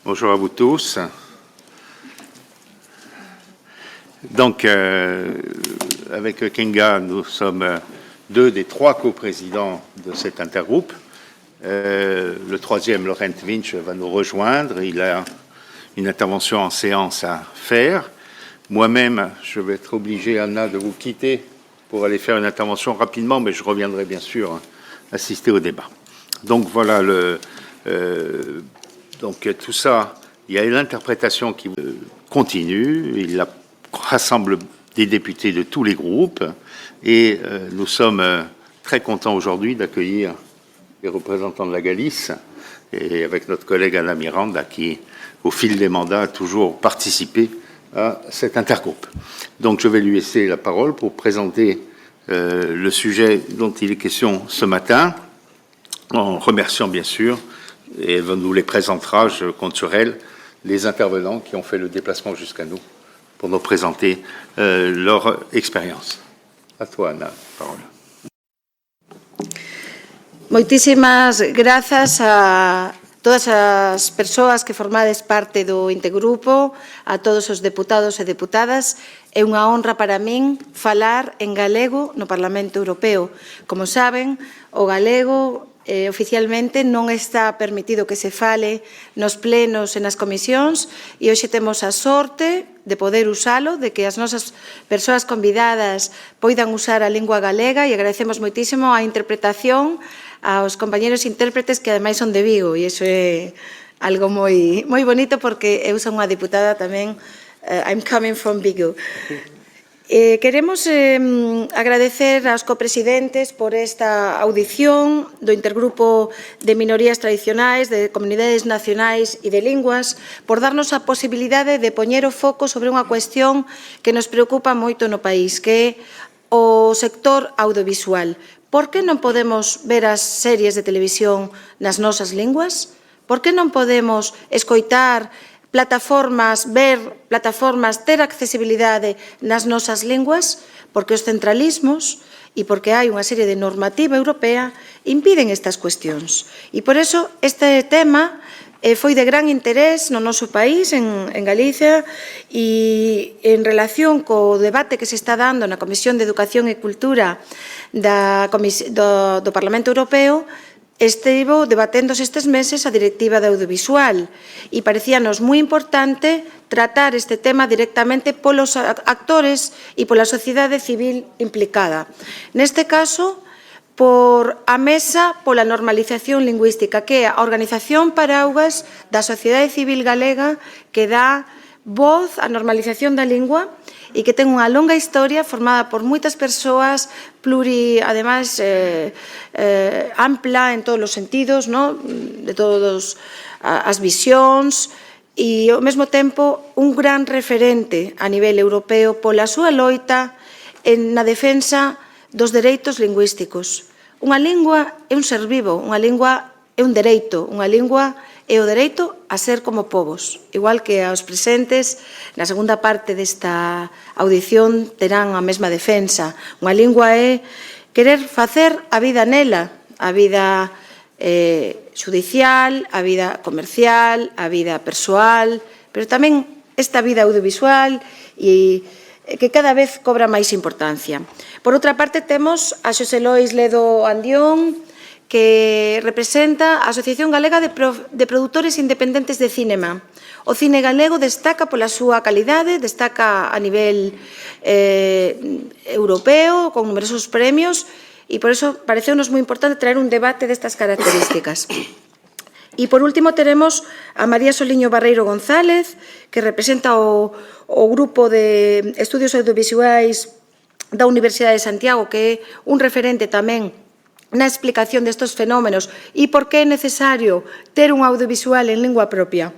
Bonjour à vous tous. Donc, avec Kinga, nous sommes deux des trois coprésidents de cet intergroupe. Le troisième, Laurent Winch, va nous rejoindre. Il a une intervention en séance à faire. Moi-même, je vais être obligé, Anna, de vous quitter pour aller faire une intervention rapidement, mais je reviendrai bien sûr assister au débat. Donc voilà, donc tout ça, il y a l'interprétation qui continue, il rassemble des députés de tous les groupes et nous sommes très contents aujourd'hui d'accueillir les représentants de la Galice et avec notre collègue Anna Miranda qui, au fil des mandats, a toujours participé à cet intergroupe. Donc je vais lui laisser la parole pour présenter le sujet dont il est question ce matin, en remerciant bien sûr, et elle nous les présentera, je compte sur elle, les intervenants qui ont fait le déplacement jusqu'à nous pour nous présenter leur expérience. A toi, Ana, parole. Moitísimas grazas a todas as persoas que formades parte do intergrupo, a todos os deputados e deputadas. É unha honra para min falar en galego no Parlamento Europeo. Como saben, o galego oficialmente non está permitido que se fale nos plenos e nas comisións e hoxe temos a sorte de poder usalo, de que as nosas persoas convidadas poidan usar a lingua galega e agradecemos moitísimo a interpretación aos compañeros intérpretes que ademais son de Vigo e iso é algo moi bonito porque eu son unha diputada tamén, I'm coming from Vigo. Queremos agradecer aos copresidentes por esta audición do Intergrupo de Minorías Tradicionais, de Comunidades Nacionais e de Linguas, por darnos a posibilidade de poñer o foco sobre unha cuestión que nos preocupa moito no país, que é o sector audiovisual. Por que non podemos ver as series de televisión nas nosas linguas? Por que non podemos escoitar plataformas, ver plataformas, ter accesibilidade nas nosas linguas, porque os centralismos e porque hai unha serie de normativa europea impiden estas cuestións. E por eso este tema foi de gran interés no noso país, en Galicia, e en relación co debate que se está dando na Comisión de Educación e Cultura do Parlamento Europeo, estivo debaténdose estes meses a Directiva de Audiovisual e parecíanos moi importante tratar este tema directamente polos actores e pola sociedade civil implicada. Neste caso, por a Mesa pola Normalización Lingüística, que é a organización paraugas da sociedade civil galega que dá voz á normalización da lingua e que ten unha longa historia formada por moitas persoas, ademais ampla en todos os sentidos, de todas as visións, e ao mesmo tempo un gran referente a nivel europeo pola súa loita na defensa dos dereitos lingüísticos. Unha lingua é un ser vivo, unha lingua é un dereito, unha lingua é o dereito a ser como povos. Igual que aos presentes, na segunda parte desta audición terán a mesma defensa. Unha lingua é querer facer a vida nela, a vida xudicial, a vida comercial, a vida persoal, pero tamén esta vida audiovisual e que cada vez cobra máis importancia. Por outra parte, temos a Xosé Lois Ledo Andión, que representa a Asociación Galega de Produtores Independentes de Cinema. O cine galego destaca pola súa calidade, destaca a nivel europeo, con numerosos premios, e por iso pareceunos moi importante traer un debate destas características. E, por último, teremos a María Soliño Barreiro González, que representa o Grupo de Estudios Audiovisuais da Universidade de Santiago, que é un referente tamén na explicación destes fenómenos e por que é necesario ter un audiovisual en lingua propia.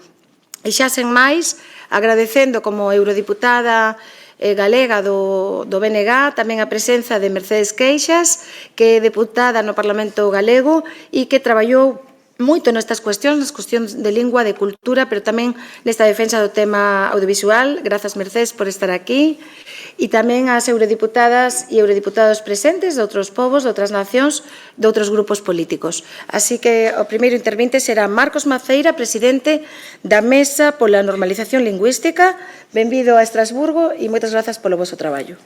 E xa sen máis, agradecendo como eurodiputada galega do BNG tamén a presenza de Mercedes Queixas, que é deputada no Parlamento galego e que traballou moito nestas cuestións, nas cuestións de lingua, de cultura, pero tamén nesta defensa do tema audiovisual. Grazas, Mercedes, por estar aquí. E tamén ás eurodiputadas e eurodiputados presentes de outros povos, de outras nacións, de outros grupos políticos. Así que o primeiro intervinte será Marcos Maceira, presidente da Mesa pola Normalización Lingüística. Benvido a Estrasburgo e moitas grazas polo voso traballo.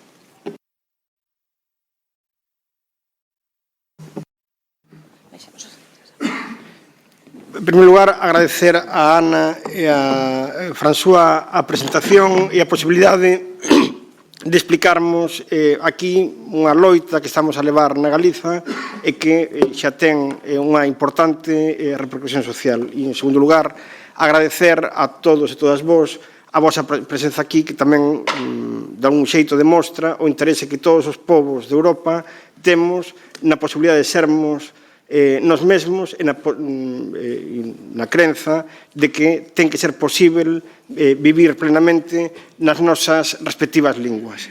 En primeiro lugar, agradecer a Ana e a François a presentación e a posibilidade de explicarmos aquí unha loita que estamos a levar na Galiza e que xa ten unha importante repercusión social. E, en segundo lugar, agradecer a todos e todas vos a vosa presenza aquí, que tamén dá un xeito de mostra o interese que todos os povos de Europa temos na posibilidade de sermos nos mesmos e na crenza de que ten que ser posible vivir plenamente nas nosas respectivas linguas.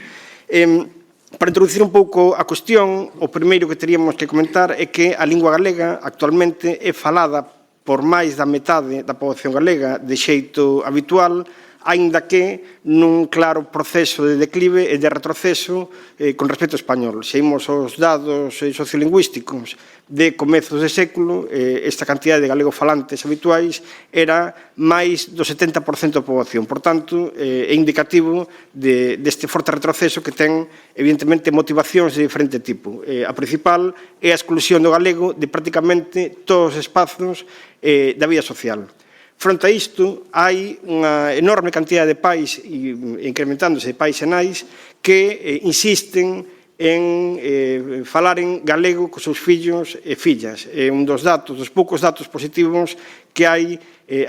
Para introducir un pouco a cuestión, o primeiro que teríamos que comentar é que a lingua galega actualmente é falada por máis da metade da poboación galega de xeito habitual, aínda que nun claro proceso de declive e de retroceso con respecto ao español. Se imos aos dados sociolingüísticos de comezos de século, esta cantidad de galegofalantes habituais era máis do 70% da poboación. Por tanto, é indicativo deste forte retroceso que ten, evidentemente, motivacións de diferente tipo. A principal é a exclusión do galego de prácticamente todos os espazos da vida social. Fronte a isto, hai unha enorme cantidad de pais, incrementándose de pais e nais, que insisten en falar en galego cos seus fillos e fillas. É un dos poucos datos positivos que hai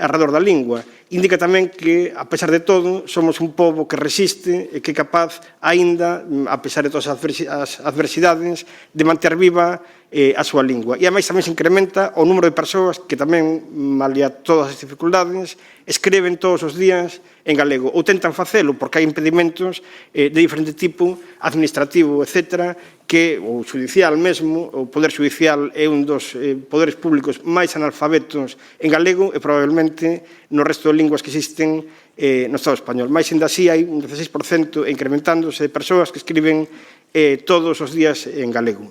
arredor da lingua. Indica tamén que, a pesar de todo, somos un pobo que resiste e que é capaz, aínda, a pesar de todas as adversidades, de manter viva a súa lingua. E, ademais, tamén se incrementa o número de persoas que tamén, malia todas as dificultades, escreven todos os días en galego, ou tentan facelo, porque hai impedimentos de diferente tipo, administrativo, etc., que o judicial mesmo, o Poder Judicial é un dos poderes públicos máis analfabetos en galego e probablemente no resto de linguas que existen no Estado español. Mais ainda así hai un 16% incrementándose de persoas que escriben todos os días en galego.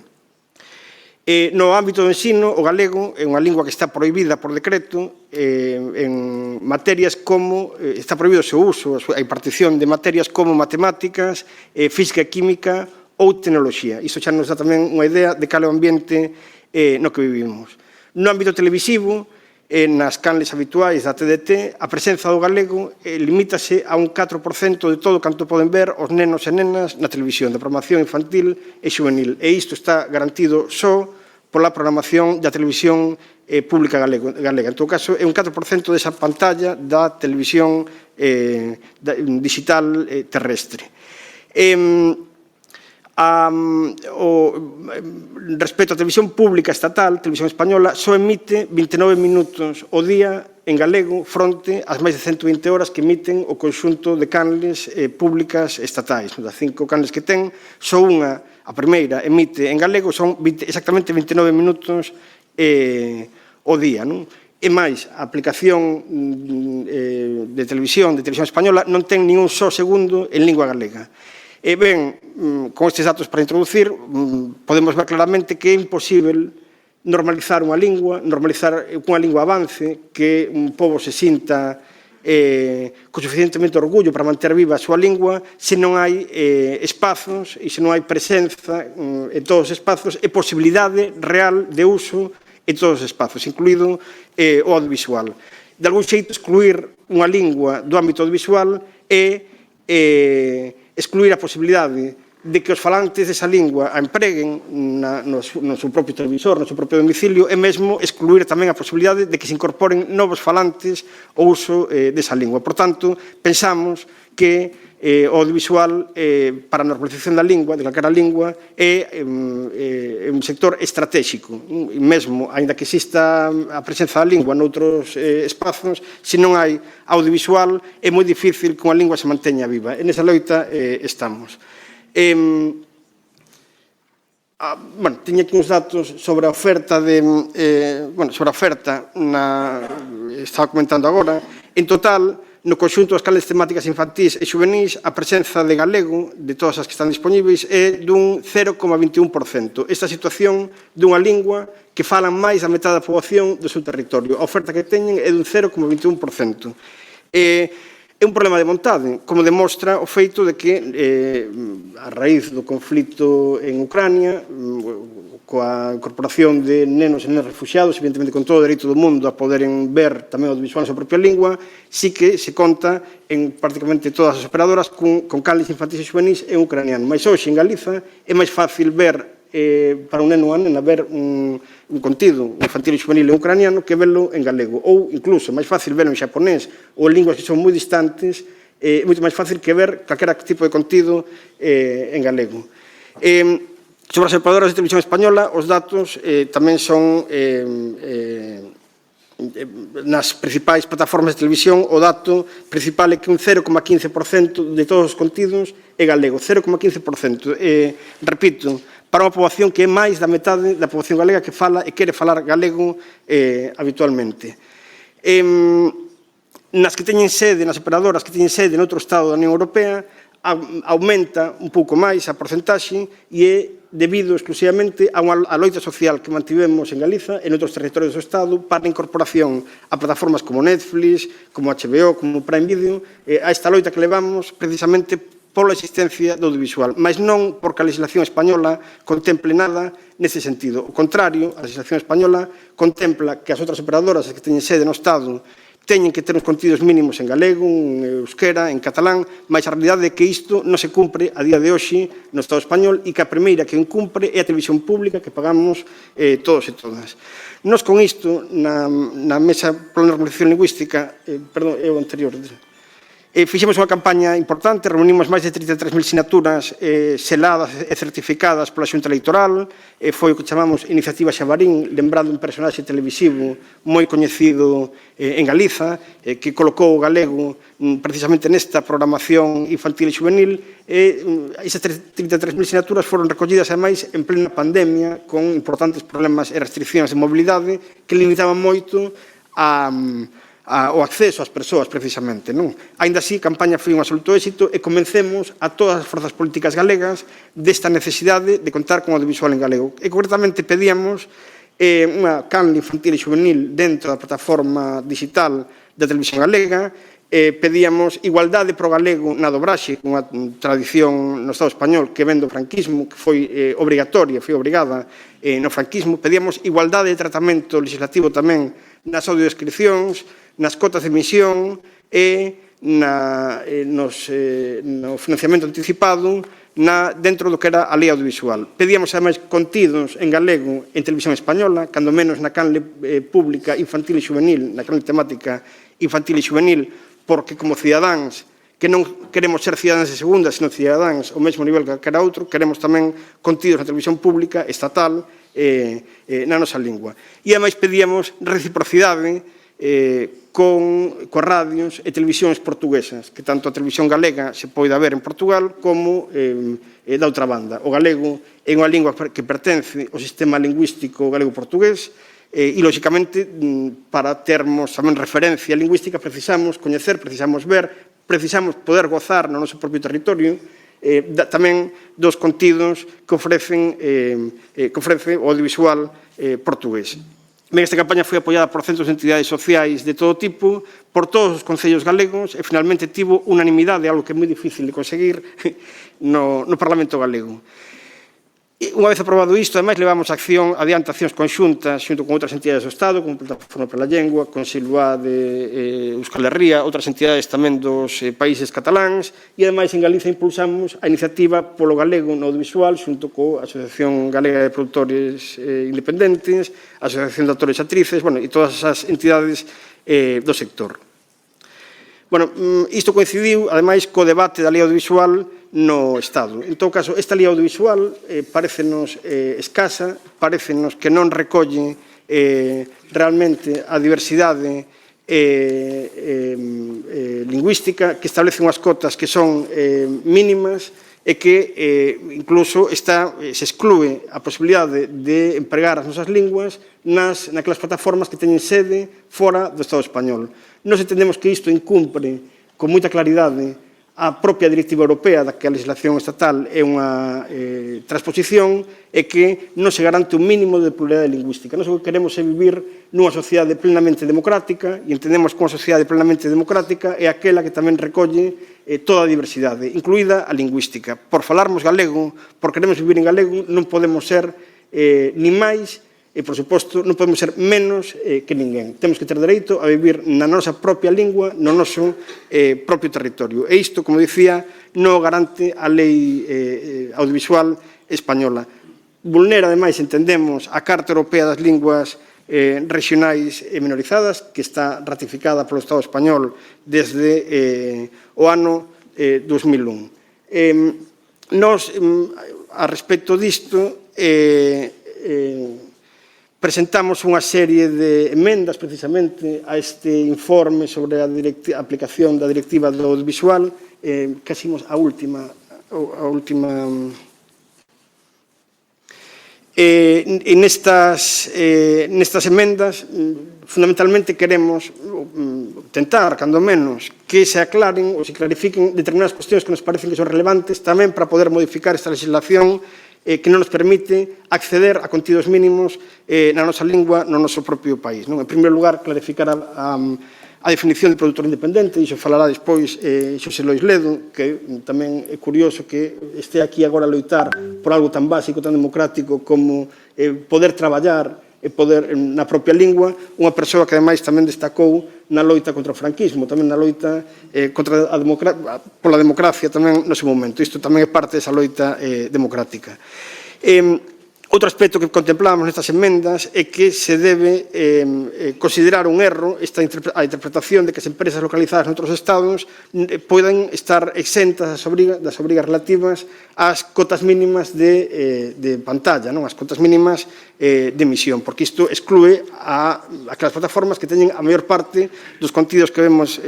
No ámbito do ensino, o galego é unha lingua que está prohibida por decreto en materias como, está prohibido o seu uso, a impartición de materias como matemáticas, física e química ou tecnoloxía. Iso xa nos dá tamén unha idea de cal é o ambiente no que vivimos. No ámbito televisivo, nas canles habituais da TDT, a presenza do galego limítase a un 4% de todo canto poden ver os nenos e nenas na televisión, da programación infantil e juvenil. E isto está garantido só pola programación da televisión pública galega. En todo caso, é un 4% desa pantalla da televisión digital terrestre. Respecto á televisión pública estatal, televisión española, só emite 29 minutos ao día en galego fronte ás máis de 120 horas que emiten o conxunto de canles públicas estatais. Das 5 canles que ten, só unha, a primeira, emite en galego, son exactamente 29 minutos ao día. E máis, a aplicación de televisión española non ten nin un só segundo en lingua galega. E ben, con estes datos para introducir, podemos ver claramente que é imposible normalizar unha lingua avance, que un pobo se sinta con suficientemente orgullo para manter viva a súa lingua, se non hai espazos e se non hai presenza en todos os espazos e posibilidade real de uso en todos os espazos, incluído o audiovisual. De algún xeito, excluir unha lingua do ámbito audiovisual é excluir a posibilidade de que os falantes desa lingua a empreguen no seu propio televisor, no seu propio domicilio, e mesmo excluir tamén a posibilidade de que se incorporen novos falantes ao uso desa lingua. Por tanto, pensamos que o audiovisual para a normalización da lingua, de calquera lingua, é un sector estratégico. E mesmo, aínda que exista a presenza da lingua noutros espazos, se non hai audiovisual, é moi difícil que unha lingua se manteña viva. E nesa loita estamos. Bueno, tiña aquí uns datos sobre a oferta estaba comentando agora. En total, no conxunto das canles temáticas infantís e xuvenís, a presenza de galego de todas as que están dispoñíveis é dun 0,21%. Esta situación dunha lingua que falan máis da metade da poboación do seu territorio. A oferta que teñen é dun 0,21%. É un problema de vontade, como demostra o feito de que, a raíz do conflito en Ucrania, coa incorporación de nenos e nenas refugiados, evidentemente con todo o dereito do mundo a poderen ver tamén o audiovisual na súa propia lingua, sí que se conta en prácticamente todas as operadoras con canles infantís e xuvenís en ucraniano. Mas hoxe en Galiza é máis fácil ver para un neno ou a nena ver un contido infantil e juvenil en ucraniano que verlo en galego, ou incluso máis fácil verlo en xaponés ou en linguas que son moi distantes, moito máis fácil que ver calquera tipo de contido en galego. Sobre as operadoras de televisión española, os datos tamén son nas principais plataformas de televisión, o dato principal é que un 0,15% de todos os contidos é galego, 0,15%. Repito, para unha poboación que é máis da metade da poboación galega que fala e quere falar galego habitualmente. Nas que teñen sede, nas operadoras que teñen sede noutro Estado da Unión Europea, aumenta un pouco máis a porcentaxe e é debido exclusivamente a loita social que mantivemos en Galiza e noutros territorios do Estado para a incorporación a plataformas como Netflix, como HBO, como Prime Video, a esta loita que levamos precisamente pola existencia do audiovisual, mas non porque a legislación española contemple nada nese sentido. O contrario, a legislación española contempla que as outras operadoras que teñen sede no Estado teñen que ter uns contidos mínimos en galego, en euskera, en catalán, mas a realidade é que isto non se cumpre a día de hoxe no Estado español e que a primeira que incumpre é a televisión pública que pagamos todos e todas. Nos con isto, na mesa pola normalización lingüística, perdón, é o anterior, fixemos unha campaña importante, reunimos máis de 33.000 sinaturas seladas e certificadas pola Xunta Electoral, foi o que chamamos Iniciativa Xabarín, lembrando un personaxe televisivo moi coñecido en Galiza, que colocou o galego precisamente nesta programación infantil e juvenil, e esas 33.000 sinaturas foron recollidas, ademais, en plena pandemia, con importantes problemas e restriccións de mobilidade que limitaban moito o acceso ás persoas, precisamente. Aínda así, a campaña foi un absoluto éxito e convencemos a todas as forzas políticas galegas desta necesidade de contar con audiovisual en galego. E, concretamente, pedíamos unha canle infantil e juvenil dentro da plataforma digital da televisión galega, pedíamos igualdade pro galego na dobraxe, unha tradición no Estado español que vén do franquismo, que foi obrigatoria, foi obrigada no franquismo. Pedíamos igualdade de tratamento legislativo tamén nas audiodescripcións, nas cotas de emisión e no financiamento anticipado dentro do que era a lei audiovisual. Pedíamos, ademais, contidos en galego en televisión española, cando menos na canle pública infantil e juvenil, na canle temática infantil e juvenil, porque como cidadáns que non queremos ser cidadáns de segunda, sino cidadáns ao mesmo nivel que calquera outro, queremos tamén contidos na televisión pública, estatal, na nosa lingua. E, ademais, pedíamos reciprocidade coas radios e televisións portuguesas, que tanto a televisión galega se poida ver en Portugal como da outra banda. O galego é unha lingua que pertence ao sistema lingüístico galego-portugués e, lóxicamente, para termos tamén referencia lingüística precisamos coñecer, precisamos ver, precisamos poder gozar no noso propio territorio tamén dos contidos que ofrece o audiovisual portugués. Esta campaña foi apoiada por centros de entidades sociais de todo tipo, por todos os concellos galegos e finalmente tivo unanimidade, algo que é moi difícil de conseguir no Parlamento galego. Unha vez aprobado isto, ademais, levamos adiante accións conxuntas xunto con outras entidades do Estado, como Plataforma pola Lengua, con Silva de Euskal Herria, outras entidades tamén dos países cataláns, e ademais en Galiza impulsamos a iniciativa polo galego no audiovisual xunto coa Asociación Galega de Produtores Independentes, a Asociación de Actores e Actrices, e todas as entidades do sector. Isto coincidiu, ademais, co debate da lei audiovisual no Estado. En todo caso, esta lei audiovisual parecenos escasa, parecenos que non recolle realmente a diversidade lingüística, que establece unhas cotas que son mínimas é que incluso se exclúe a posibilidade de empregar as nosas linguas naquelas plataformas que teñen sede fora do Estado español. Nós entendemos que isto incumpre con moita claridade a propia Directiva Europea da que a legislación estatal é unha transposición e que non se garante un mínimo de pluralidade lingüística. Nós o que queremos é vivir nunha sociedade plenamente democrática e entendemos que unha sociedade plenamente democrática é aquela que tamén recolle toda a diversidade, incluída a lingüística. Por falarmos galego, por queremos vivir en galego, non podemos ser nin máis e, por suposto, non podemos ser menos que ninguén. Temos que ter dereito a vivir na nosa propia lingua, no noso propio territorio. E isto, como dicía, non garante a lei audiovisual española. Vulnera, ademais, entendemos, a Carta Europea das Linguas Regionais e Minorizadas, que está ratificada polo Estado español desde o ano 2001. Nos, a respecto disto, presentamos unha serie de emendas precisamente a este informe sobre a aplicación da Directiva do Audiovisual, casi a última. Nestas emendas, fundamentalmente queremos tentar, cando menos, que se aclaren ou se clarifiquen determinadas cuestións que nos parecen que son relevantes tamén para poder modificar esta legislación que non nos permite acceder a contidos mínimos na nosa lingua no noso propio país. En primeiro lugar, clarificar a definición de produtor independente, iso falará despois Xosé Lois Ledo, que tamén é curioso que este aquí agora a loitar por algo tan básico, tan democrático como poder traballar e poder na propia lingua, unha persoa que ademais tamén destacou na loita contra o franquismo, tamén na loita pola democracia tamén no seu momento. Isto tamén é parte desa loita democrática. Outro aspecto que contemplamos nestas emendas é que se debe considerar un erro a interpretación de que as empresas localizadas noutros estados poden estar exentas das obrigas relativas ás cotas mínimas de pantalla, as cotas mínimas de emisión, porque isto exclúe aquelas plataformas que teñen a maior parte dos contidos que vemos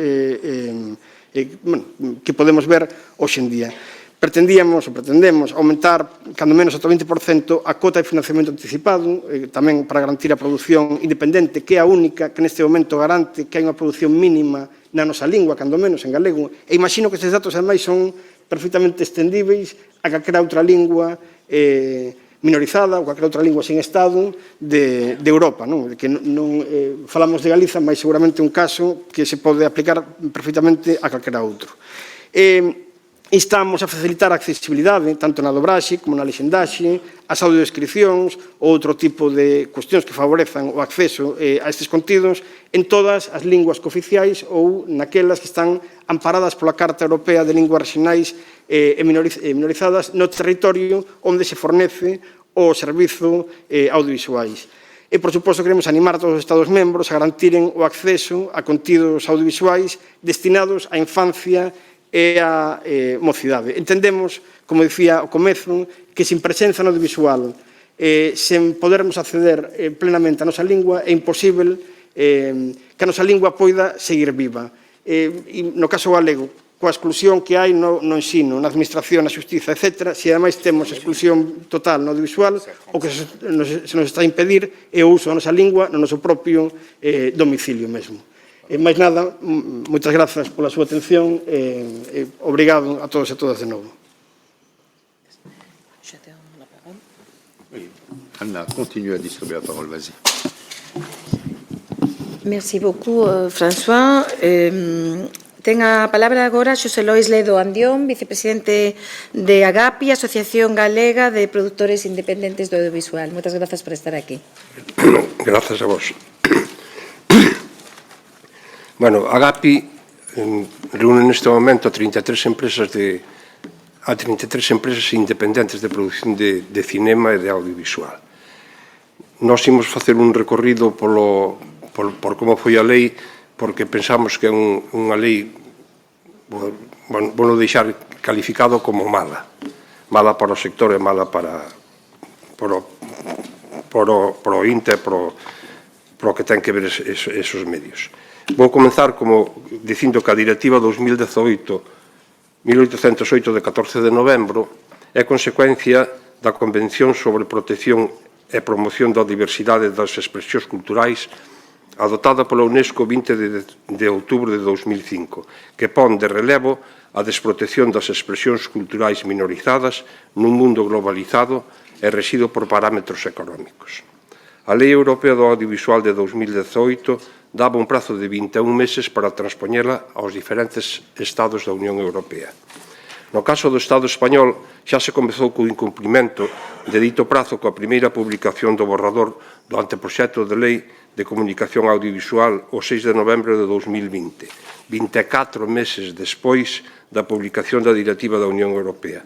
que podemos ver hoxe en día. Pretendemos aumentar, cando menos, ata o 20% a cota de financiamento anticipado, tamén para garantir a produción independente, que é a única que neste momento garante que hai unha produción mínima na nosa lingua, cando menos en galego. E imagino que estes datos, ademais, son perfectamente extendíveis a calquera outra lingua minorizada ou calquera outra lingua sen Estado de Europa. Que non falamos de Galiza, mas seguramente un caso que se pode aplicar perfectamente a calquera outro. Instamos a facilitar a accesibilidade, tanto na dobraxe como na lexendaxe, as audiodescripcións ou outro tipo de cuestións que favorezan o acceso a estes contidos en todas as linguas cooficiais ou naquelas que están amparadas pola Carta Europea de Linguas Regionais e Minorizadas no territorio onde se fornece o servizo audiovisuais. E, por suposto, queremos animar a todos os Estados membros a garantiren o acceso a contidos audiovisuais destinados á infancia e a mocidade. Entendemos, como dicía ao comezo, que sin presenza no audiovisual, sen podermos acceder plenamente á nosa lingua, é imposible que a nosa lingua poida seguir viva. E no caso galego, coa exclusión que hai no ensino, na administración, na xustiza, etc., se ademais temos exclusión total no audiovisual, o que se nos está a impedir é o uso da nosa lingua no noso propio domicilio mesmo. Máis nada, moitas grazas pola súa atención e obrigado a todos e a todas de novo. Anna, continue à distribuer la parole, vas-y. Merci beaucoup, François. Ten a palabra agora Xosé Lois Ledo Andión, vicepresidente de AGAPI, Asociación Galega de Produtores Independentes do Audiovisual. Moitas grazas por estar aquí. Grazas a vos. Bueno, AGAPI reúne neste momento a 33 empresas independentes de produción de cinema e de audiovisual. Nós imos facer un recorrido por como foi a lei, porque pensamos que é unha lei, vou deixar calificado como mala para o sector e mala para o INTE, para o que ten que ver esos medios. Vou comenzar dicindo que a Directiva 2018-10 1808 de 14 de novembro é consecuencia da Convención sobre Protección e Promoción da Diversidade das Expresións Culturais adoptada pola UNESCO 20 de outubro de 2005, que pon de relevo a desprotección das expresións culturais minorizadas nun mundo globalizado e rexido por parámetros económicos. A Lei Europea do Audiovisual de 2018 daba un prazo de 21 meses para transpoñela aos diferentes Estados da Unión Europea. No caso do Estado español, xa se comezou co incumprimento de dito prazo coa primeira publicación do borrador do anteproxecto de Lei de Comunicación Audiovisual o 6 de novembro de 2020, 24 meses despois da publicación da Directiva da Unión Europea,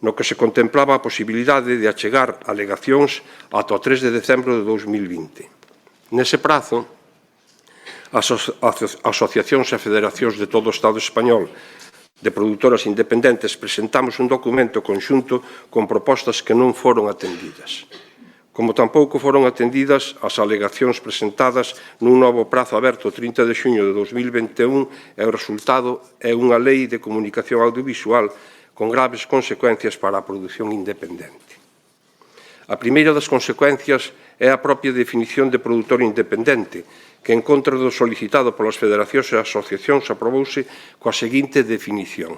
no que se contemplaba a posibilidade de achegar alegacións ata o 3 de decembro de 2020. Nese prazo, as asociacións e federacións de todo o Estado español de produtoras independentes presentamos un documento conxunto con propostas que non foron atendidas. Como tampouco foron atendidas as alegacións presentadas nun novo prazo aberto o 30 de xuño de 2021 e o resultado é unha lei de comunicación audiovisual con graves consecuencias para a produción independente. A primeira das consecuencias é a propia definición de produtor independente, que en contra do solicitado polas federacións e asociacións aprobouse coa seguinte definición.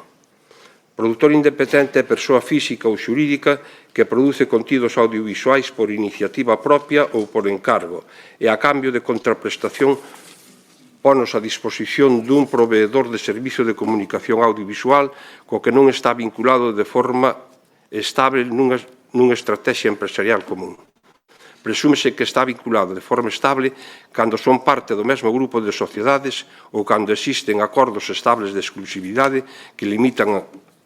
Produtor independente é persoa física ou xurídica que produce contidos audiovisuais por iniciativa propia ou por encargo e a cambio de contraprestación ponos a disposición dun proveedor de servizo de comunicación audiovisual co que non está vinculado de forma estable nunha estrategia empresarial común. Presúmese que está vinculado de forma estable cando son parte do mesmo grupo de sociedades ou cando existen acordos estables de exclusividade que limitan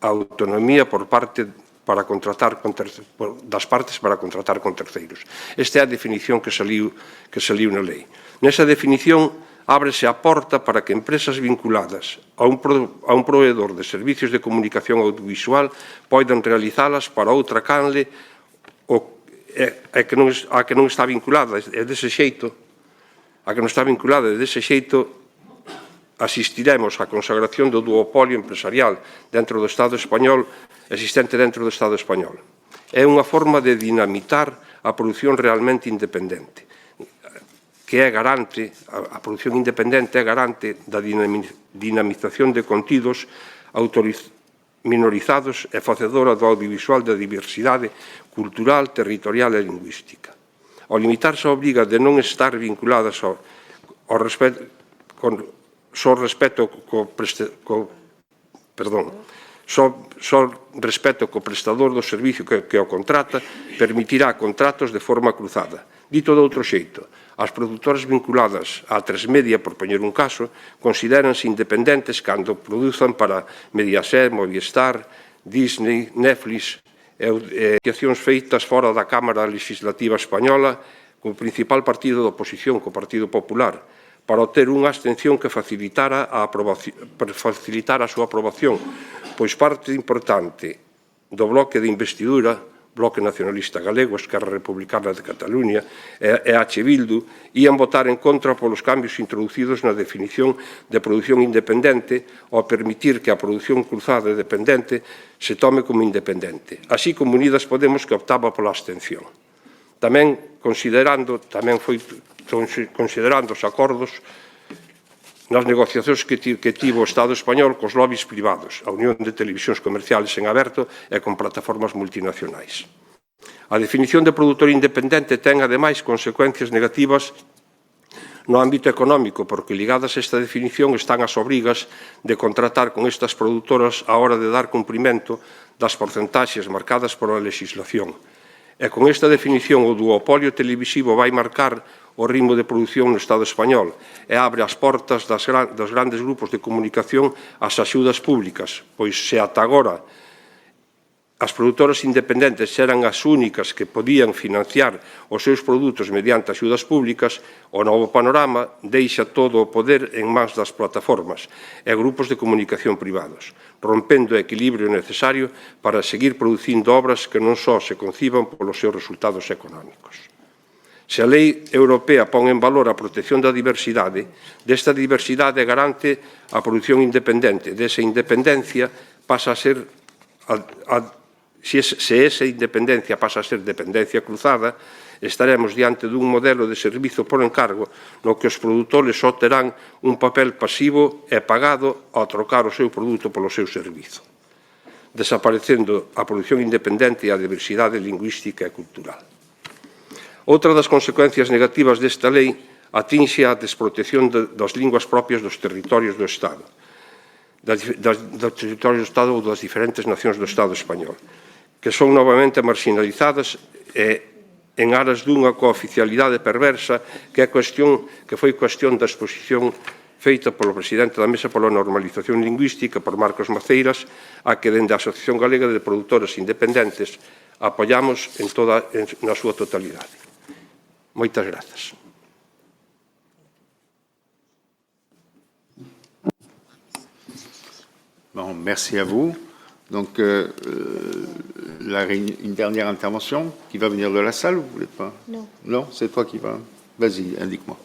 a autonomía das partes para contratar con terceiros. Esta é a definición que saliu na lei. Nesa definición, ábrese a porta para que empresas vinculadas a un proveedor de servicios de comunicación audiovisual poidan realizalas para outra canle a que non está vinculada e dese xeito asistiremos á consagración do duopolio empresarial dentro do Estado español existente dentro do Estado español. É unha forma de dinamitar a produción realmente independente, que é garante, a produción independente é garante da dinamización de contidos minorizados e facedora do audiovisual da diversidade cultural, territorial e lingüística. Ao limitarse a obriga de non estar vinculadas ao respeto co prestador do servicio que o contrata, permitirá contratos de forma cruzada. Dito de outro xeito, as produtoras vinculadas á Atresmedia, por poñer un caso, considéranse independentes cando produzan para Mediaset, Movistar, Disney, Netflix e asociacións feitas fora da Cámara Legislativa Española co principal partido da oposición, co Partido Popular, para obter unha abstención que facilitara a súa aprobación, pois parte importante do bloque de investidura, Bloque Nacionalista Galego, Esquerra Republicana de Cataluña e H. Bildu, ían votar en contra polos cambios introducidos na definición de produción independente ao permitir que a produción cruzada e dependente se tome como independente, así como Unidas Podemos, que optaba pola abstención. Tamén considerando os acordos nas negociacións que tivo o Estado español cos lobbies privados, a Unión de Televisións Comerciales en Aberto e con plataformas multinacionais. A definición de produtor independente ten, ademais, consecuencias negativas no ámbito económico, porque ligadas a esta definición están as obrigas de contratar con estas produtoras á hora de dar cumprimento das porcentaxes marcadas pola legislación. E con esta definición o duopolio televisivo vai marcar o ritmo de produción no Estado español e abre as portas dos grandes grupos de comunicación ás axudas públicas, pois se ata agora as produtoras independentes eran as únicas que podían financiar os seus produtos mediante axudas públicas, o novo panorama deixa todo o poder en mans das plataformas e grupos de comunicación privados, rompendo o equilibrio necesario para seguir producindo obras que non só se conciban polos seus resultados económicos. Se a lei europea pon en valor a protección da diversidade, desta diversidade garante a produción independente, desa independencia pasa a ser, se esa independencia pasa a ser dependencia cruzada, estaremos diante dun modelo de servizo por encargo no que os produtores só terán un papel pasivo e pagado ao trocar o seu produto polo seu servizo, desaparecendo a produción independente e a diversidade lingüística e cultural. Outra das consecuencias negativas desta lei atinxe a desprotección das linguas propias dos territorios do Estado, dos territorios do Estado ou das diferentes nacións do Estado español, que son novamente marginalizadas e en aras dunha cooficialidade perversa que foi cuestión da exposición feita polo presidente da Mesa pola Normalización Lingüística, por Marcos Maceiras, a que dende a Asociación Galega de Produtoras Independentes apoiamos na súa totalidade. Moitas grazas. Bon, merci à vous. Donc, une dernière intervention qui va venir de la salle, ou vous voulez pas? Non. Non, c'est toi qui vas. Vas-y, indique-moi.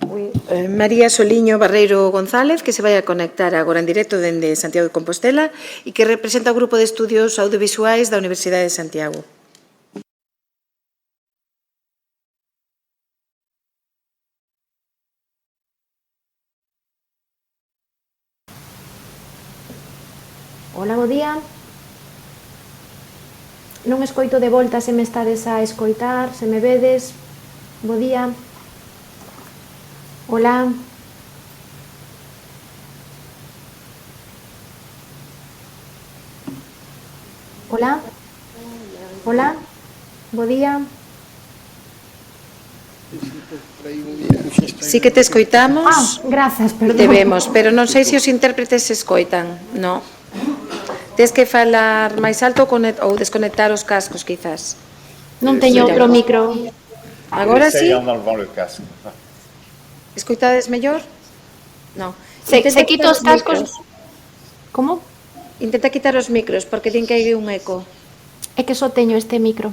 Oui. María Soliño Barreiro González, que se vai a conectar agora en directo dende Santiago de Compostela e que representa o Grupo de Estudios Audiovisuais da Universidade de Santiago. Hola, bo día. Non escoito de volta se me estades a escoitar, se me vedes. Bo día. Hola. Hola. Hola. Bo día. Sí que te escoitamos. Grazas, perdón. Te vemos, pero non sei se os intérpretes se escoitan. No. Tens que falar máis alto ou desconectar os cascos, quizás. Non teño outro micro. Agora sí? en enlevant le casque. Escoitades mellor? No. Se Intenta quito quitar os cascos. Como? Intenta quitar os micros, porque din que hai un eco. É que só teño este micro.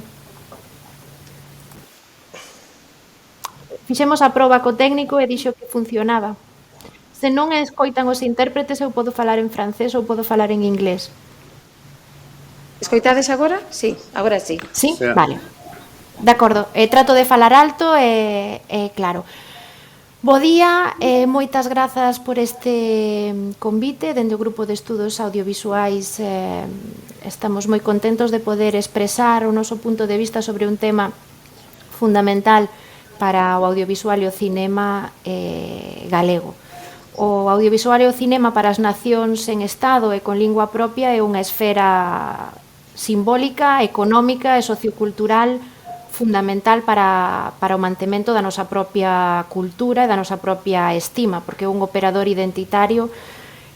Fixemos a proba co técnico e dixo que funcionaba. Se non escoitan os intérpretes, eu podo falar en francés ou podo falar en inglés. Escoitades agora? Sí, agora sí. Sí? Sí. Vale. De acordo. Trato de falar alto e claro. Bo día, moitas grazas por este convite dende o Grupo de Estudos Audiovisuais. Estamos moi contentos de poder expresar o noso punto de vista sobre un tema fundamental para o audiovisual e o cinema galego. O audiovisual e o cinema para as nacións en Estado e con lingua propia é unha esfera simbólica, económica e sociocultural fundamental para o mantemento da nosa propia cultura e da nosa propia estima, porque é un operador identitario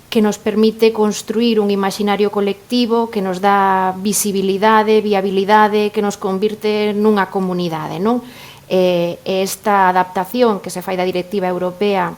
que nos permite construir un imaginario colectivo que nos dá visibilidade, viabilidade, que nos convirte nunha comunidade, non? Esta adaptación que se fai da Directiva Europea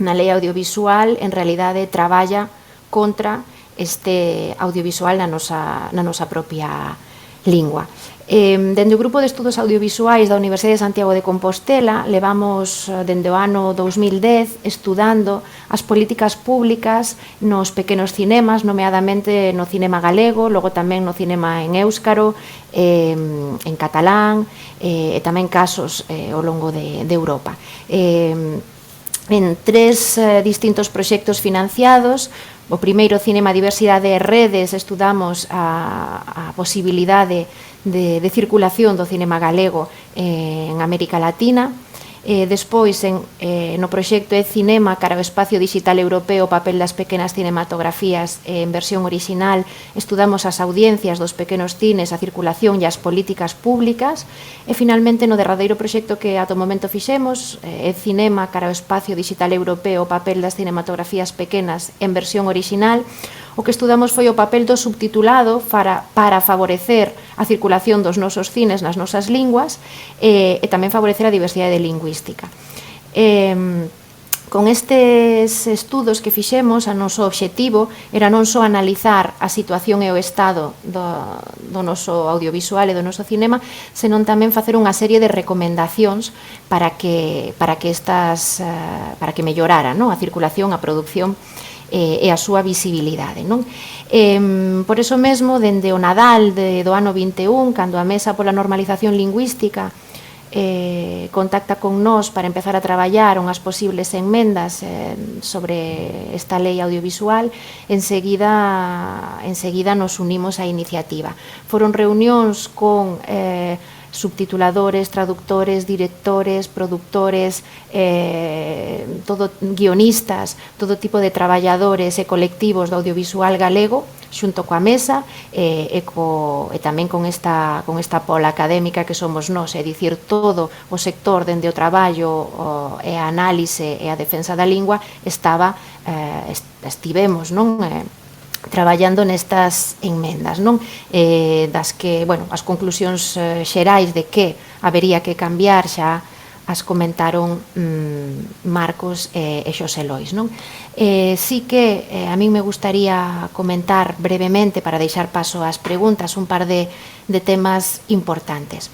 na Lei Audiovisual en realidade traballa contra este audiovisual na nosa propia lingua. Dende o Grupo de Estudos Audiovisuais da Universidade de Santiago de Compostela levamos dende o ano 2010 estudando as políticas públicas nos pequenos cinemas, nomeadamente no cinema galego, logo tamén no cinema en éuscaro, en catalán e tamén casos ao longo de Europa. En tres distintos proxectos financiados. O primeiro, Cinema, Diversidade e Redes, estudamos a posibilidade de circulación do cinema galego en América Latina. Despois, no proxecto E-Cinema cara ao espacio digital europeo, o papel das pequenas cinematografías en versión orixinal, estudamos as audiencias dos pequenos cines, a circulación e as políticas públicas. E, finalmente, no derradeiro proxecto que ata o momento fixemos, E-Cinema cara ao espacio digital europeo, o papel das cinematografías pequenas en versión orixinal, o que estudamos foi o papel do subtitulado para favorecer a circulación dos nosos cines nas nosas linguas e tamén favorecer a diversidade lingüística. Con estes estudos que fixemos, o noso obxectivo era non só analizar a situación e o estado do noso audiovisual e do noso cinema, senón tamén facer unha serie de recomendacións para que mellorara a circulación, a produción e a súa visibilidade, non? Por eso mesmo, dende o Nadal do ano 21, cando a Mesa pola Normalización Lingüística contacta con nós para empezar a traballar unhas posibles enmendas sobre esta lei audiovisual, enseguida nos unimos á iniciativa. Foron reunións con subtituladores, traductores, directores, productores, guionistas, todo tipo de traballadores e colectivos do audiovisual galego, xunto coa Mesa e tamén con esta pola académica que somos nós, é dicir, todo o sector dende o traballo e a análise e a defensa da lingua estivemos, non? Traballando nestas enmendas, non? Das que, bueno, as conclusións xerais de que habería que cambiar xa as comentaron Marcos e Xosé Lois, non? Sí que a min me gustaría comentar brevemente, para deixar paso ás preguntas, un par de temas importantes.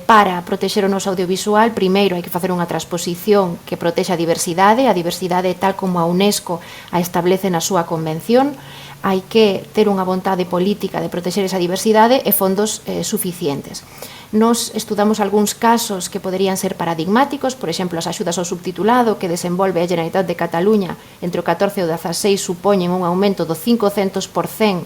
Para protexer o noso audiovisual, primeiro hai que facer unha transposición que protexa a diversidade tal como a UNESCO a establece na súa convención. Hai que ter unha vontade política de protexer esa diversidade e fondos suficientes. Nos estudamos algúns casos que poderían ser paradigmáticos, por exemplo, as axudas ao subtitulado que desenvolve a Generalitat de Cataluña entre o 14 e o 16 supoñen un aumento do 500%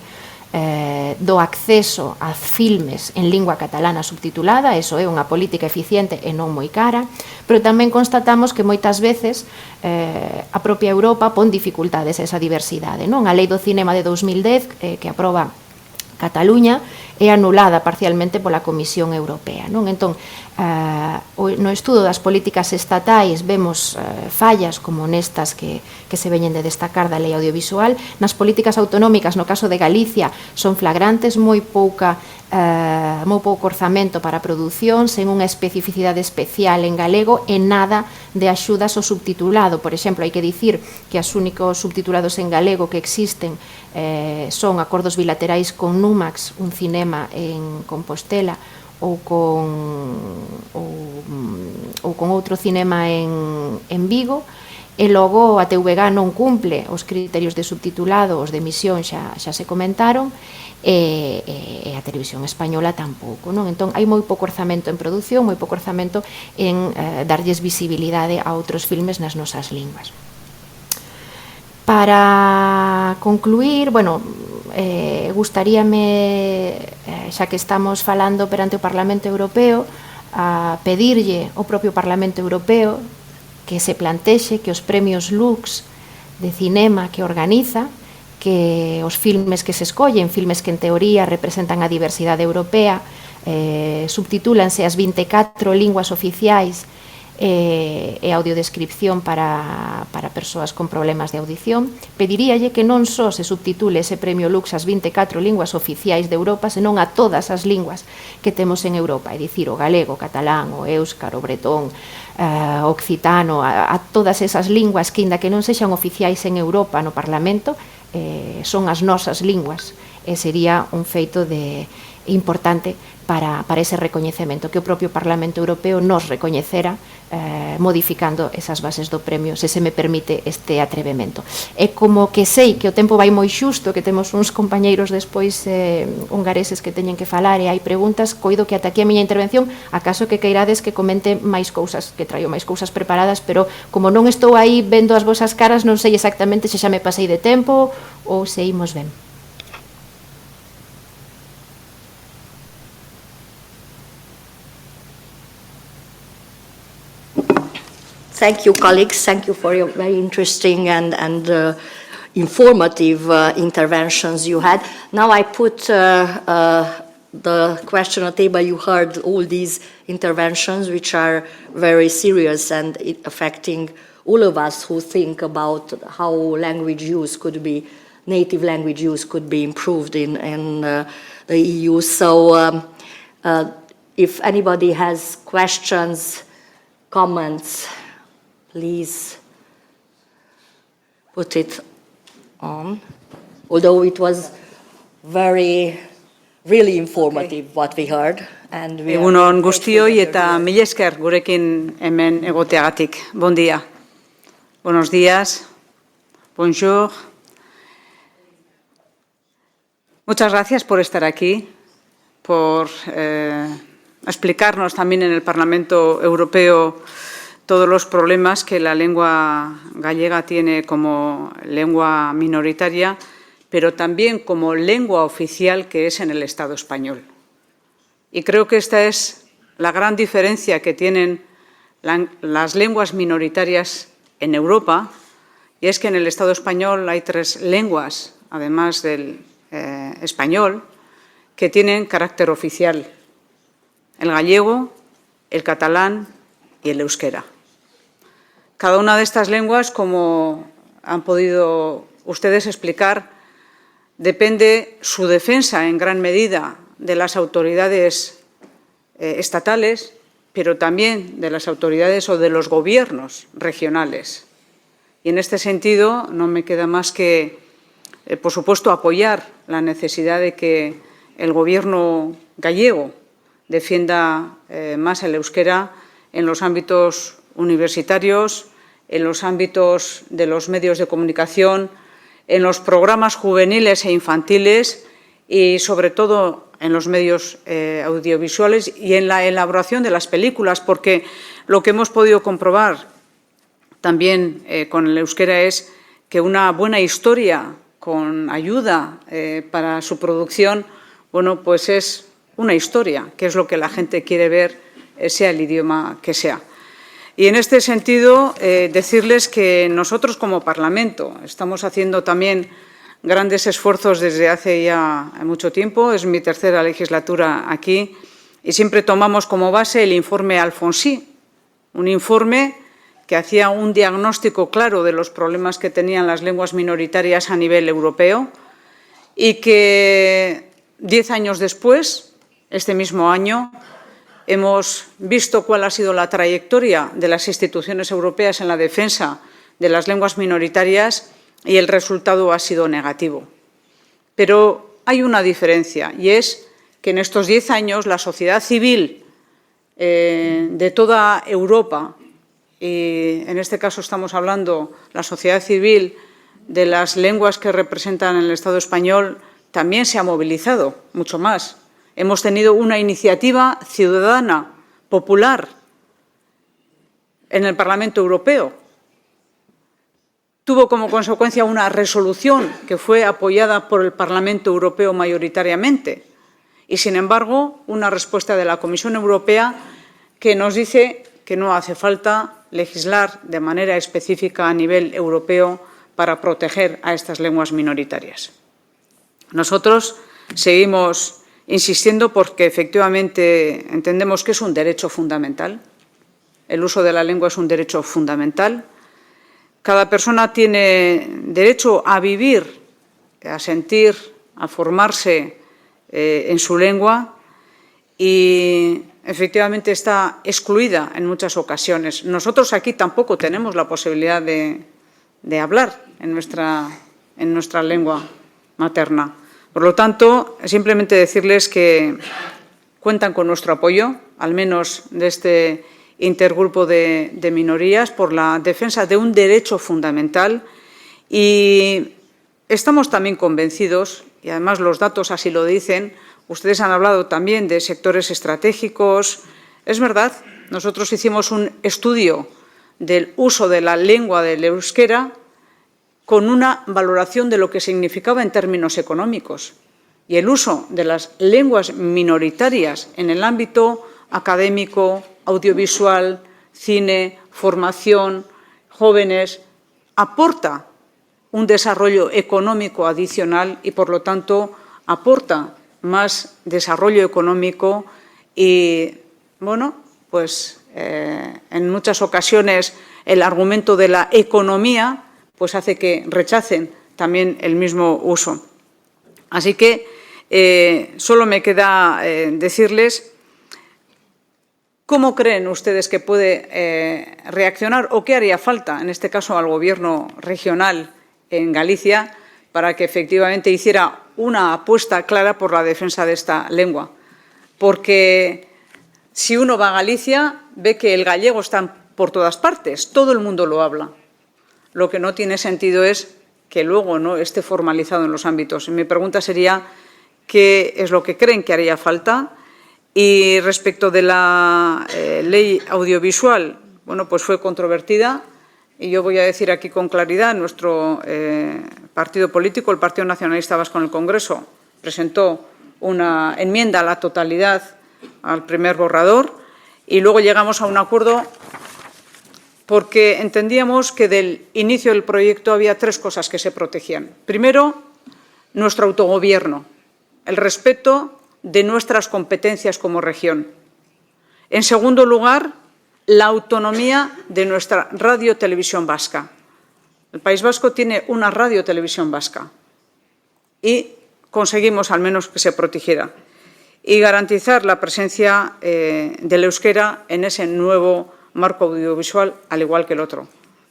do acceso a filmes en lingua catalana subtitulada. Eso é unha política eficiente e non moi cara, pero tamén constatamos que moitas veces a propia Europa pon dificultades a esa diversidade, non? A Lei do Cinema de 2010 que aproba Cataluña é anulada parcialmente pola Comisión Europea, non? Entón, no estudo das políticas estatais vemos fallas como nestas que se veñen de destacar da lei audiovisual. Nas políticas autonómicas, no caso de Galicia, son flagrantes, moi pouco orzamento para a produción, sen unha especificidade especial en galego e nada de axudas ao subtitulado. Por exemplo, hai que dicir que os únicos subtitulados en galego que existen son acordos bilaterais con Numax, un cinema en Compostela, ou con outro cinema en Vigo, e logo a TVG non cumple os criterios de subtitulado, os de emisión xa se comentaron, e a televisión española tampouco, non? Entón, hai moi pouco orzamento en produción, moi pouco orzamento en darlles visibilidade a outros filmes nas nosas linguas. Para concluir, bueno, gustaríame, xa que estamos falando perante o Parlamento Europeo, a pedirlle ao propio Parlamento Europeo que se plantexe que os premios Lux de cinema que organiza, que os filmes que se escollen, filmes que en teoría representan a diversidade europea, subtitúlanse as 24 linguas oficiais e audiodescripción para persoas con problemas de audición. Pediríalle que non só se subtitule ese premio Lux ás 24 linguas oficiais de Europa, senón a todas as linguas que temos en Europa, é dicir, o galego, o catalán, o éuscaro, o bretón, o occitano, a todas esas linguas que, inda que non sexan oficiais en Europa no Parlamento, son as nosas linguas, e sería un feito importante para ese recoñecemento, que o propio Parlamento Europeo nos recoñecera modificando esas bases do premio, se me permite este atrevemento. E como que sei que o tempo vai moi xusto, que temos uns compañeiros despois hungareses que teñen que falar e hai preguntas, coido que ata aquí a miña intervención, acaso que queirades que comente máis cousas, que traio máis cousas preparadas, pero como non estou aí vendo as vosas caras, non sei exactamente se xa me pasei de tempo ou se imos ben. Thank you, colleagues. Thank you for your very interesting and informative interventions you had. Now I put the question on the table. You heard all these interventions, which are very serious and affecting all of us who think about how language use could be, native language use could be improved in the EU. So if anybody has questions, comments, please put it on. Although it was really informative what we heard. Egunon guztioi eta mil esker gurekin hemen egoteagatik. Bon dia. Buenos días. bonjour. Muchas gracias por estar aquí, por explicarnos también en el Parlamento Europeo todos los problemas que la lengua gallega tiene como lengua minoritaria, pero también como lengua oficial que es en el Estado español. Y creo que esta es la gran diferencia que tienen las lenguas minoritarias en Europa, y es que en el Estado español hay 3 lenguas, además del español, que tienen carácter oficial: el gallego, el catalán y el euskera. Cada una de estas lenguas, como han podido ustedes explicar, depende su defensa en gran medida de las autoridades estatales, pero también de las autoridades o de los gobiernos regionales. Y en este sentido no me queda más que, por supuesto, apoyar la necesidad de que el Gobierno gallego defienda más el euskera en los ámbitos universitarios, en los ámbitos de los medios de comunicación, en los programas juveniles e infantiles y, sobre todo, en los medios audiovisuales y en la elaboración de las películas, porque lo que hemos podido comprobar también con el euskera es que una buena historia con ayuda para su producción, bueno, pues es una historia, que es lo que la gente quiere ver, sea el idioma que sea. Y en este sentido, decirles que nosotros como Parlamento estamos haciendo también grandes esfuerzos desde hace ya mucho tiempo. Es mi 3ª legislatura aquí y siempre tomamos como base el informe Alfonsí, un informe que hacía un diagnóstico claro de los problemas que tenían las lenguas minoritarias a nivel europeo y que 10 años después, este mismo año, hemos visto cuál ha sido la trayectoria de las instituciones europeas en la defensa de las lenguas minoritarias y el resultado ha sido negativo. Pero hay una diferencia y es que en estos 10 años la sociedad civil de toda Europa, y en este caso estamos hablando la sociedad civil de las lenguas que representan el Estado español, también se ha movilizado mucho más. Hemos tenido una iniciativa ciudadana, popular, en el Parlamento Europeo. Tuvo como consecuencia una resolución que fue apoyada por el Parlamento Europeo mayoritariamente y, sin embargo, una respuesta de la Comisión Europea que nos dice que no hace falta legislar de manera específica a nivel europeo para proteger a estas lenguas minoritarias. Nosotros seguimos insistiendo porque efectivamente entendemos que es un derecho fundamental. El uso de la lengua es un derecho fundamental. Cada persona tiene derecho a vivir, a sentir, a formarse en su lengua y efectivamente está excluida en muchas ocasiones. Nosotros aquí tampoco tenemos la posibilidad de hablar en nuestra lengua materna. Por lo tanto, simplemente decirles que cuentan con nuestro apoyo, al menos de este intergrupo de minorías, por la defensa de un derecho fundamental y estamos también convencidos, y además los datos así lo dicen, ustedes han hablado también de sectores estratégicos. Es verdad, nosotros hicimos un estudio del uso de la lengua del euskera con una valoración de lo que significaba en términos económicos. Y el uso de las lenguas minoritarias en el ámbito académico, audiovisual, cine, formación, jóvenes, aporta un desarrollo económico adicional y, por lo tanto, aporta más desarrollo económico y, bueno, pues en muchas ocasiones el argumento de la economía pues hace que rechacen también el mismo uso. Así que solo me queda decirles cómo creen ustedes que puede reaccionar o qué haría falta, en este caso al Gobierno regional en Galicia, para que efectivamente hiciera una apuesta clara por la defensa de esta lengua. Porque si uno va a Galicia, ve que el gallego está por todas partes, todo el mundo lo habla. Lo que no tiene sentido es que luego no esté formalizado en los ámbitos. Mi pregunta sería, ¿qué es lo que creen que haría falta? Y respecto de la ley audiovisual, bueno, pues fue controvertida y yo voy a decir aquí con claridad, nuestro partido político, el Partido Nacionalista Vasco en el Congreso, presentó una enmienda a la totalidad al primer borrador y luego llegamos a un acuerdo porque entendíamos que del inicio del proyecto había tres cosas que se protegían. Primero, nuestro autogobierno, el respeto de nuestras competencias como región. En segundo lugar, la autonomía de nuestra radio-televisión vasca. El País Vasco tiene una radio-televisión vasca y conseguimos al menos que se protegiera. Y garantizar la presencia del euskera en ese nuevo marco audiovisual, al igual que el otro.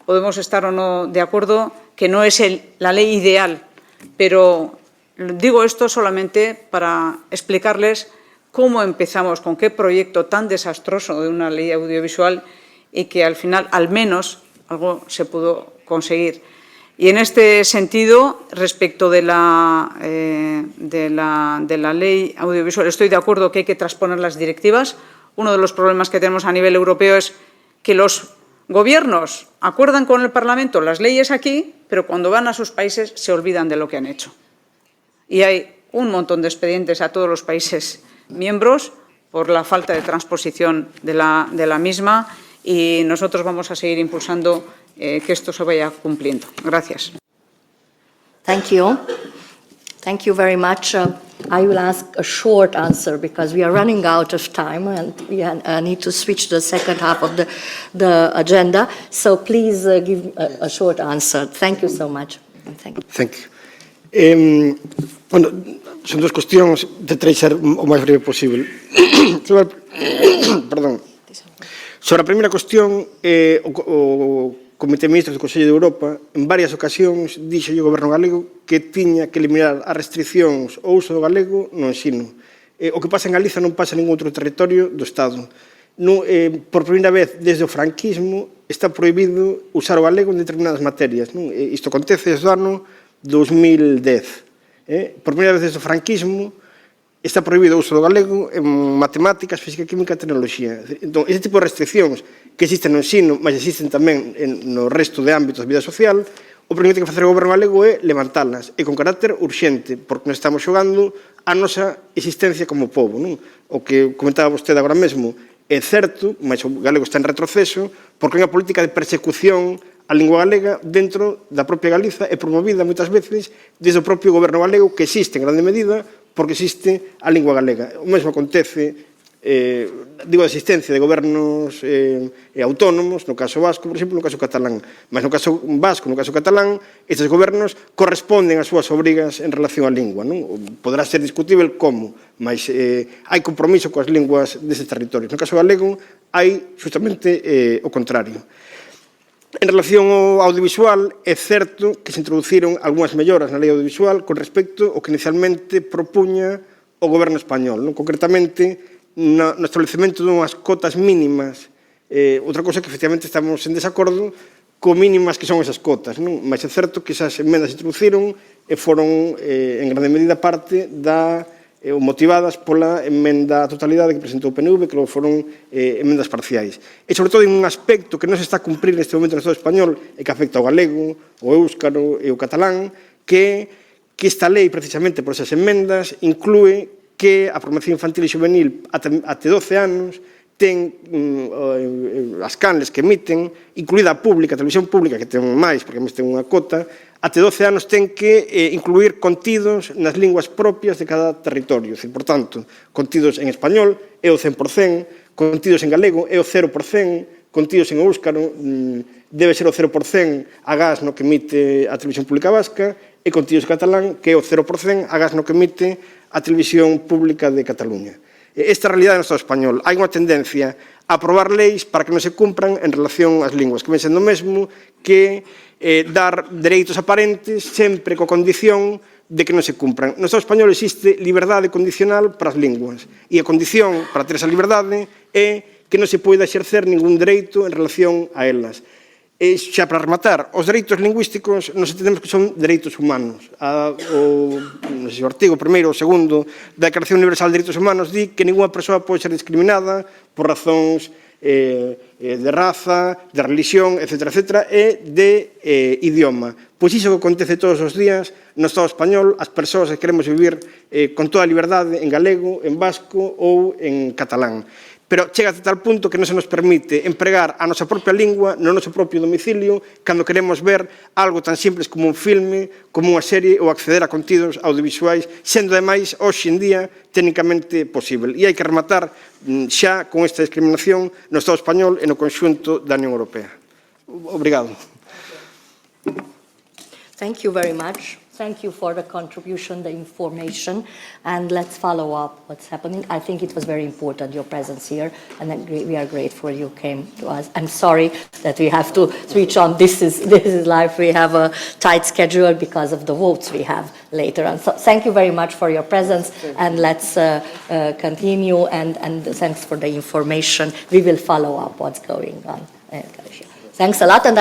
Podemos estar o no de acuerdo que no es la ley ideal, pero digo esto solamente para explicarles cómo empezamos, con qué proyecto tan desastroso de una ley audiovisual y que al final, al menos, algo se pudo conseguir. Y en este sentido, respecto de la ley audiovisual, estoy de acuerdo que hay que transponer las directivas. Uno de los problemas que tenemos a nivel europeo es que los gobiernos acuerdan con el Parlamento las leyes aquí, pero cuando van a sus países se olvidan de lo que han hecho. Y hay un montón de expedientes a todos los países miembros por la falta de transposición de la misma y nosotros vamos a seguir impulsando que esto se vaya cumpliendo. Gracias. Thank you. Thank you very much. I will ask a short answer because we are running out of time and we need to switch to the second half of the agenda. So please give a short answer. Thank you so much. Thank you. Thank you. Bueno, son dos cuestións, tentarei ser o máis breve posible. Sobre a primeira cuestión, o Comité de Ministros do Consello de Europa, en varias ocasións, dixo o goberno galego que tiña que eliminar as restriccións ao uso do galego no ensino. O que pasa en Galiza non pasa en ningún outro territorio do Estado. Por primeira vez, desde o franquismo, está prohibido usar o galego en determinadas materias. Isto acontece desde o ano 2010. Por primeira vez desde o franquismo, está prohibido o uso do galego en matemáticas, física, química e tecnoloxía. Entón, ese tipo de restriccións que existen no ensino, mas existen tamén no resto de ámbitos da vida social, o primeiro que facer o goberno galego é levantalas, e con carácter urxente, porque nos estamos xogando a nosa existencia como povo. O que comentaba vostede agora mesmo é certo, mas o galego está en retroceso, porque hai unha política de persecución a lingua galega dentro da propia Galiza e promovida moitas veces desde o propio goberno galego, que existe en grande medida porque existe a lingua galega. O mesmo acontece, digo, a existencia de gobernos autónomos, no caso vasco, por exemplo, no caso catalán. Mas no caso vasco, no caso catalán, estes gobernos corresponden ás súas obrigas en relación á lingua. Podrá ser discutível como, mas hai compromiso coas linguas destes territorios. No caso galego, hai justamente o contrario. En relación ao audiovisual, é certo que se introduciron algunhas melloras na lei audiovisual con respecto ao que inicialmente propuña o goberno español, concretamente no establecemento dunhas cotas mínimas. Outra cousa que efectivamente estamos en desacordo co mínimas que son esas cotas, mas é certo que esas emendas se introduciron e foron en grande medida parte motivadas pola emenda a totalidade que presentou o PNV, que logo foron emendas parciais. E, sobre todo, en un aspecto que non se está a cumprir neste momento no Estado español e que afecta ao galego, o éuscaro e o catalán, que esta lei, precisamente por esas emendas, inclúe que a formación infantil e juvenil até 12 anos ten as canles que emiten, incluída a pública, a televisión pública, que ten máis, porque máis ten unha cota, até 12 anos ten que incluir contidos nas linguas propias de cada territorio. Por tanto, contidos en español é o 100%, contidos en galego é o 0%, contidos en éuscaro debe ser o 0% agás no que emite a televisión pública vasca e contidos en catalán que é o 0% agás no que emite a televisión pública de Cataluña. Esta realidade no Estado español. Hai unha tendencia a aprobar leis para que non se cumpran en relación ás linguas, que ven sendo o mesmo que dar dereitos aparentes sempre coa condición de que non se cumpran. No Estado español existe liberdade condicional para as linguas e a condición para ter esa liberdade é que non se poida exercer ningún dereito en relación a elas. E xa para rematar, os dereitos lingüísticos nos entendemos que son dereitos humanos. O artigo 1º ou 2º da Declaración Universal de Dereitos Humanos di que ninguna persoa pode ser discriminada por razóns de raza, de religión, etc., e de idioma. Pois iso que acontece todos os días no Estado español, as persoas que queremos vivir con toda a liberdade en galego, en vasco ou en catalán. Pero chega a tal punto que non se nos permite empregar a nosa propia lingua no noso propio domicilio cando queremos ver algo tan simples como un filme, como unha serie ou acceder a contidos audiovisuais, sendo ademais hoxe en día técnicamente posible. E hai que rematar xa con esta discriminación no Estado español e no conxunto da Unión Europea. Obrigado. Thank you very much. Thank you for the contribution, the information, and let's follow up what's happening. I think it was very important, your presence here, and we are grateful you came to us. I'm sorry that we have to switch on. This is life. We have a tight schedule because of the votes we have later on. So thank you very much for your presence, and let's continue, and thanks for the information. We will follow up what's going on. Thanks a lot. And